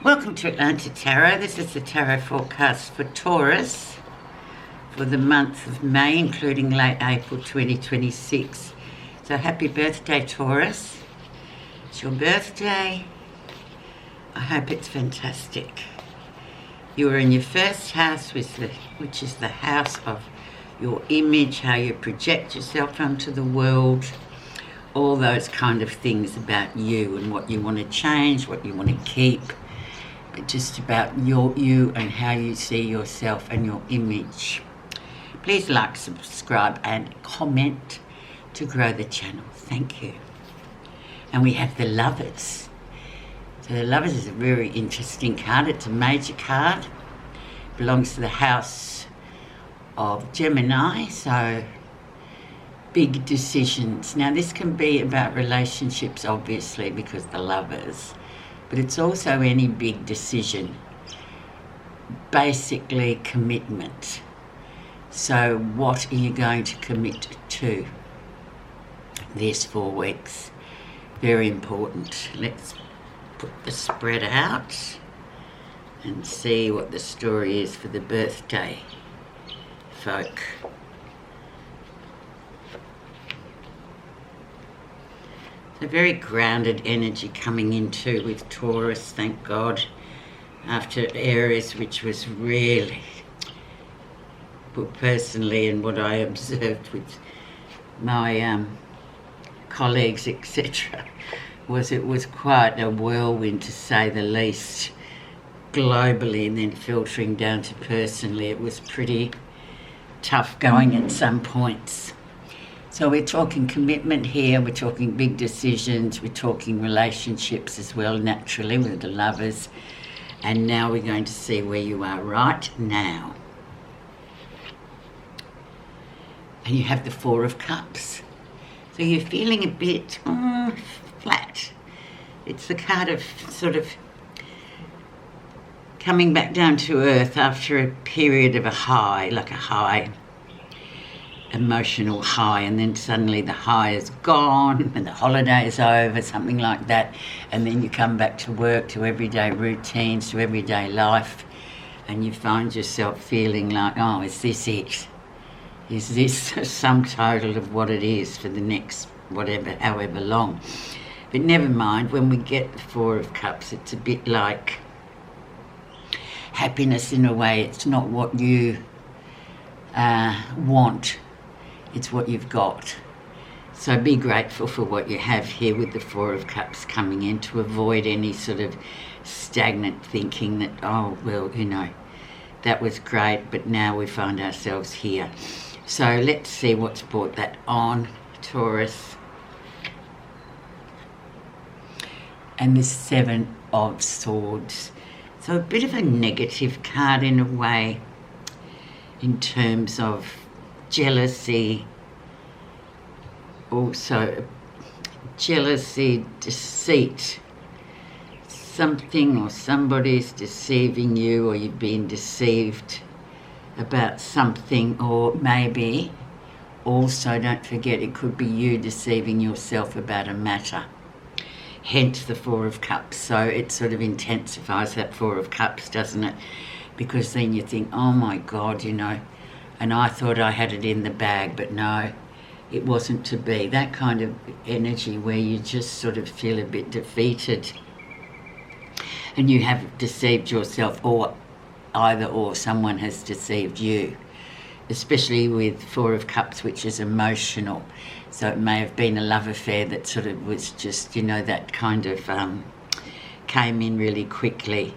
Welcome to Atlantic Tarot. This is the tarot forecast for Taurus for the month of May, including late April 2026. So happy birthday, Taurus. It's your birthday. I hope it's fantastic. You are in your first house, which is the house of your image, how you project yourself onto the world, all those kind of things about you and what you want to change, what you want to keep. But just about you and how you see yourself and your image. Please like, subscribe and comment to grow the channel. Thank you. And we have the Lovers. So the Lovers is a very interesting card. It's a major card. Belongs to the house of Gemini. So big decisions. Now this can be about relationships, obviously, because the Lovers. But it's also any big decision, basically commitment. So what are you going to commit to these 4 weeks? Very important. Let's put the spread out and see what the story is for the birthday folk. A very grounded energy coming into with Taurus, thank God, after Aries, which was really, personally, and what I observed with my colleagues, etc., it was quite a whirlwind, to say the least, globally, and then filtering down to personally. It was pretty tough going at some points. So we're talking commitment here, we're talking big decisions, we're talking relationships as well, naturally, with the Lovers. And now we're going to see where you are right now. And you have the 4 of Cups. So you're feeling a bit flat. It's the card of sort of coming back down to earth after a period of a high, like a high, emotional high, and then suddenly the high is gone and the holiday is over, something like that, and then you come back to work, to everyday routines, to everyday life, and you find yourself feeling like, oh, is this it? Is this a sum total of what it is for the next whatever, however long? But never mind, when we get the 4 of Cups, it's a bit like happiness in a way. It's not what you want, it's what you've got. So be grateful for what you have here with the 4 of Cups coming in, to avoid any sort of stagnant thinking that, oh, well, you know, that was great, but now we find ourselves here. So let's see what's brought that on, Taurus. And the 7 of Swords. So a bit of a negative card in a way, in terms of jealousy, also jealousy, deceit, something or somebody's deceiving you, or you've been deceived about something, or maybe also, don't forget, it could be you deceiving yourself about a matter. Hence the 4 of Cups. So it sort of intensifies that 4 of Cups, doesn't it? Because then you think, oh my God, you know, and I thought I had it in the bag, but no, it wasn't to be. That kind of energy where you just sort of feel a bit defeated and you have deceived yourself, or either or, someone has deceived you, especially with 4 of Cups, which is emotional. So it may have been a love affair that sort of was just, you know, that kind of came in really quickly.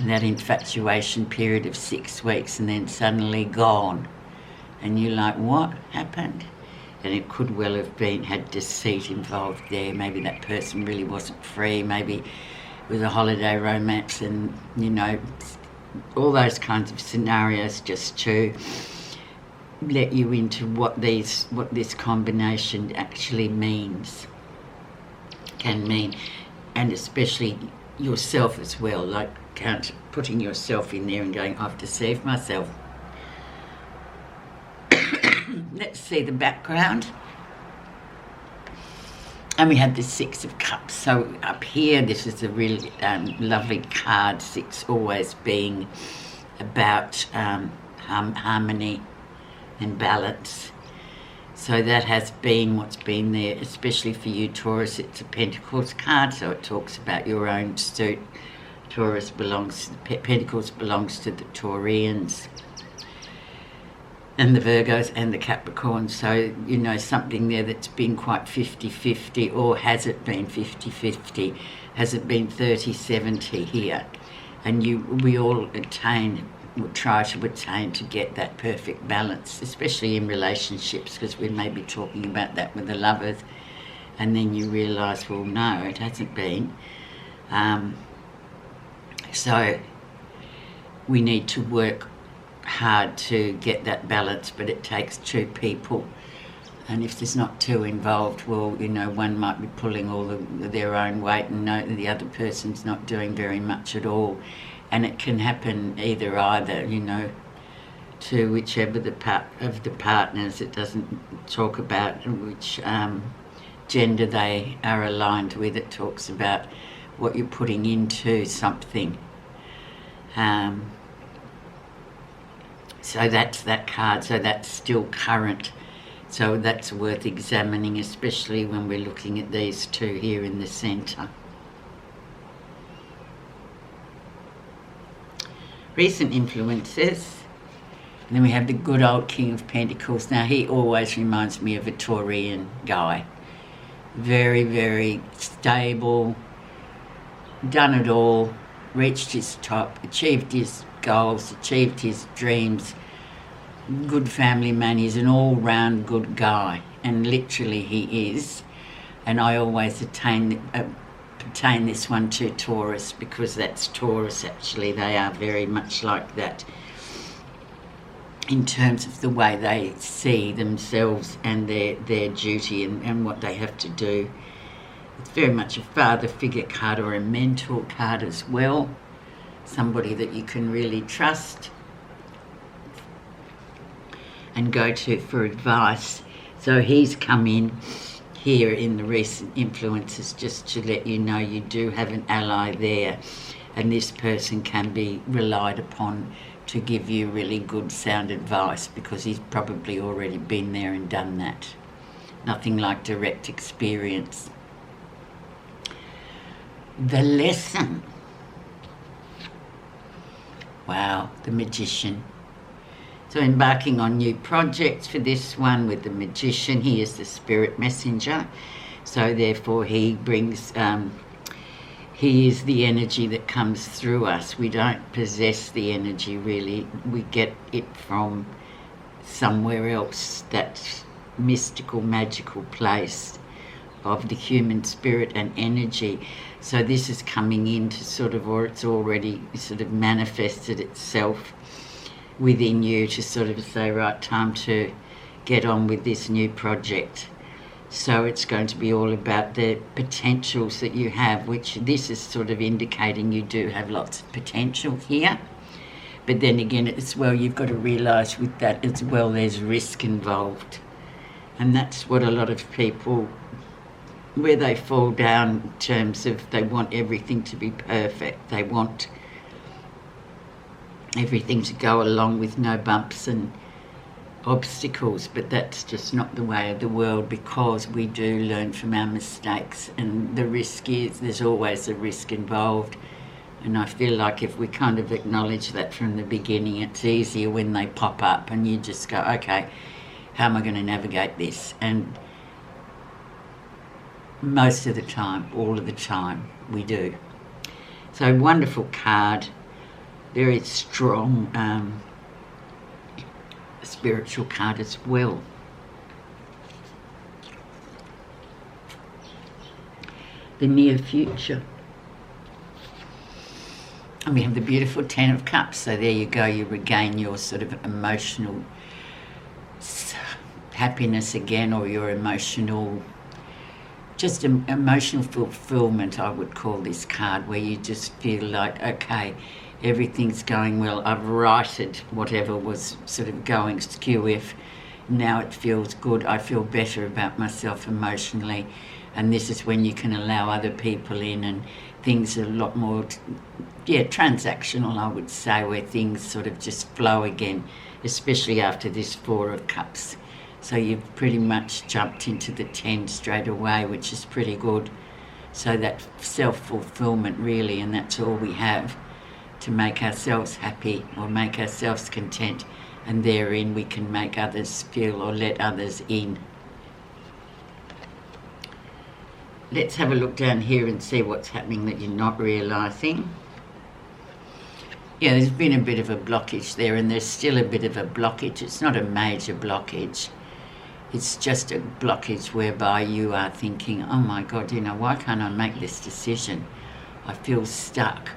That infatuation period of 6 weeks, and then suddenly gone, and you're like, what happened? And it could well have been had deceit involved there. Maybe that person really wasn't free. Maybe it was a holiday romance, and you know, all those kinds of scenarios, just to let you into what this combination actually means, can mean, and especially yourself as well, like putting yourself in there and going, I've deceived myself. Let's see the background. And we have the Six of Cups. So up here, this is a really lovely card. Six always being about harmony and balance. So that has been what's been there, especially for you, Taurus. It's a Pentacles card, so it talks about your own suit. Taurus Pentacles belongs to the Taurians and the Virgos and the Capricorns. So, you know, something there that's been quite 50-50, or has it been 50-50? Has it been 30-70 here? And we all try to attain to get that perfect balance, especially in relationships, because we may be talking about that with the lovers, and then you realise, well, no, it hasn't been. So we need to work hard to get that balance, but it takes two people, and if there's not two involved, well, you know, one might be pulling all their own weight and the other person's not doing very much at all. And it can happen either, you know, to whichever of the partners. It doesn't talk about which gender they are aligned with. It talks about what you're putting into something. So that's that card. So that's still current. So that's worth examining, especially when we're looking at these two here in the centre. Recent influences. And then we have the good old King of Pentacles. Now, he always reminds me of a Taurian guy. Very, very stable, done it all, reached his top, achieved his goals, achieved his dreams, good family man. He's an all-round good guy, and literally he is. And I always pertain this one to Taurus, because that's Taurus actually. They are very much like that in terms of the way they see themselves and their duty and what they have to do. It's very much a father figure card, or a mentor card as well. Somebody that you can really trust and go to for advice. So he's come in here in the recent influences just to let you know you do have an ally there, and this person can be relied upon to give you really good sound advice, because he's probably already been there and done that. Nothing like direct experience. The lesson. Wow, the Magician. So embarking on new projects for this one with the Magician. He is the spirit messenger. So therefore he brings, he is the energy that comes through us. We don't possess the energy really. We get it from somewhere else, that mystical, magical place of the human spirit and energy. So this is coming in to sort of, or it's already sort of manifested itself within you to sort of say, right, time to get on with this new project. So it's going to be all about the potentials that you have, which this is sort of indicating you do have lots of potential here. But then again, as well, you've got to realise with that as well, there's risk involved. And that's what a lot of people, where they fall down in terms of they want everything to be perfect. They want everything to go along with no bumps and obstacles, but that's just not the way of the world, because we do learn from our mistakes, and the risk is, there's always a risk involved. And I feel like if we kind of acknowledge that from the beginning, it's easier when they pop up and you just go, okay, how am I going to navigate this? And most of the time, all of the time, we do. So wonderful card, very strong spiritual card as well. The near future. And we have the beautiful Ten of Cups. So there you go, you regain your sort of emotional happiness again, or your emotional, just emotional fulfillment, I would call this card, where you just feel like, okay, everything's going well. I've righted whatever was sort of going skew. If now it feels good, I feel better about myself emotionally. And this is when you can allow other people in, and things are a lot more, transactional, I would say, where things sort of just flow again, especially after this Four of Cups. So you've pretty much jumped into the 10 straight away, which is pretty good. So that self-fulfillment really, and that's all we have, to make ourselves happy or make ourselves content, and therein we can make others feel or let others in. Let's have a look down here and see what's happening that you're not realising. Yeah, there's been a bit of a blockage there, and there's still a bit of a blockage. It's not a major blockage. It's just a blockage whereby you are thinking, oh my God, why can't I make this decision? I feel stuck.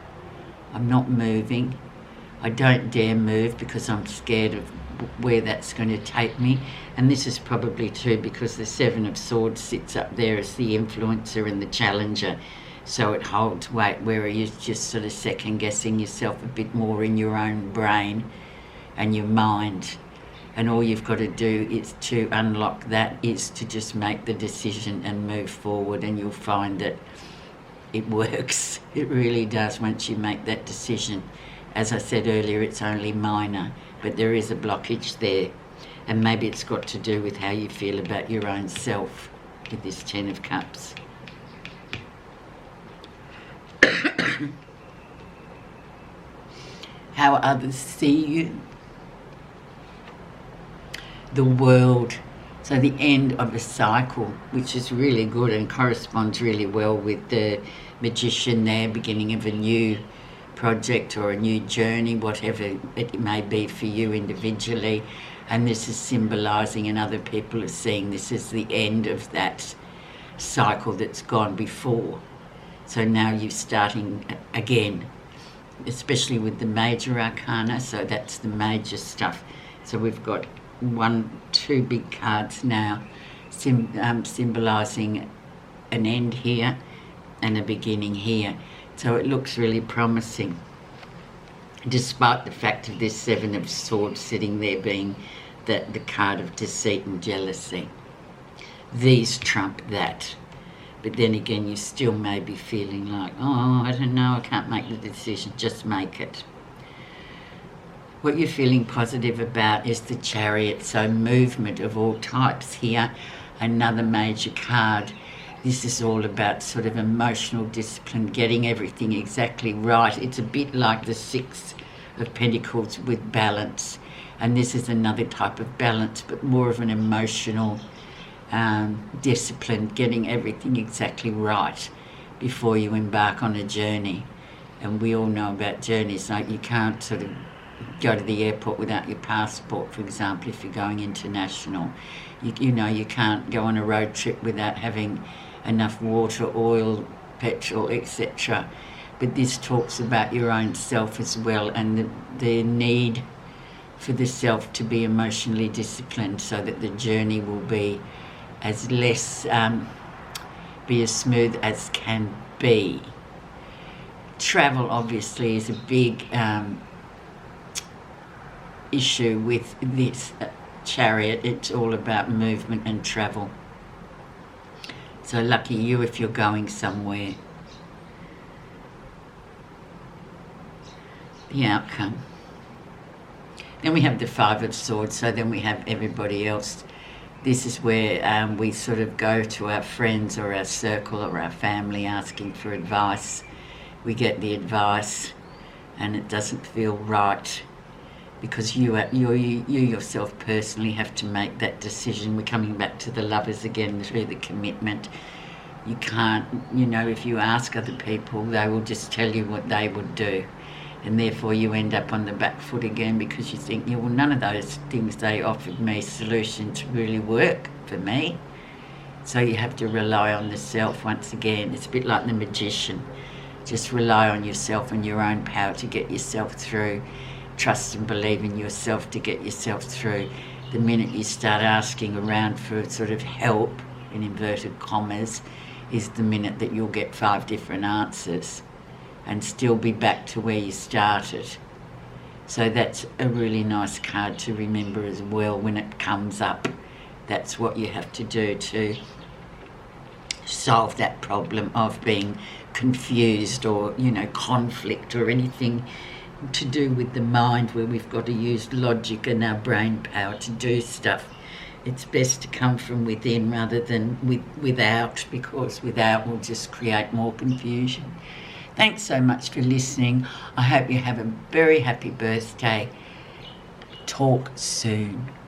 I'm not moving. I don't dare move because I'm scared of where that's going to take me. And this is probably too because the Seven of Swords sits up there as the influencer and the challenger. So it holds weight, where you're just sort of second guessing yourself a bit more in your own brain and your mind. And all you've got to do is to unlock that, is to just make the decision and move forward, and you'll find that it works. It really does once you make that decision. As I said earlier, it's only minor, but there is a blockage there. And maybe it's got to do with how you feel about your own self with this 10 of Cups. How others see you. The world. So the end of a cycle, which is really good and corresponds really well with the Magician there, beginning of a new project or a new journey, whatever it may be for you individually. And this is symbolising, and other people are seeing this as the end of that cycle that's gone before. So now you're starting again, especially with the major arcana. So that's the major stuff. So we've got two big cards now symbolising an end here and a beginning here. So it looks really promising, despite the fact of this Seven of Swords sitting there being the card of deceit and jealousy. These trump that. But then again, you still may be feeling like, oh, I don't know, I can't make the decision. Just make it. What you're feeling positive about is the Chariot, so movement of all types here. Another major card. This is all about sort of emotional discipline, getting everything exactly right. It's a bit like the Six of Pentacles with balance. And this is another type of balance, but more of an emotional discipline, getting everything exactly right before you embark on a journey. And we all know about journeys, like you can't sort of go to the airport without your passport, for example, if you're going international. You can't go on a road trip without having enough water, oil, petrol, etc. But this talks about your own self as well, and the need for the self to be emotionally disciplined so that the journey will be as smooth as can be. Travel obviously is a big issue with this Chariot. It's all about movement and travel. So lucky you if you're going somewhere. The outcome. Then we have the Five of Swords, so then we have everybody else. This is where we sort of go to our friends or our circle or our family asking for advice. We get the advice and it doesn't feel right, because you yourself personally have to make that decision. We're coming back to the Lovers again, through the commitment. You can't, if you ask other people, they will just tell you what they would do. And therefore you end up on the back foot again, because you think, well, none of those things they offered me solutions really work for me. So you have to rely on the self once again. It's a bit like the Magician. Just rely on yourself and your own power to get yourself through. Trust and believe in yourself to get yourself through. The minute you start asking around for sort of help, in inverted commas, is the minute that you'll get 5 different answers and still be back to where you started. So that's a really nice card to remember as well when it comes up. That's what you have to do to solve that problem of being confused or, you know, conflict or anything to do with the mind where we've got to use logic and our brain power to do stuff. It's best to come from within rather than without, because without will just create more confusion. Thanks so much for listening. I hope you have a very happy birthday. Talk soon.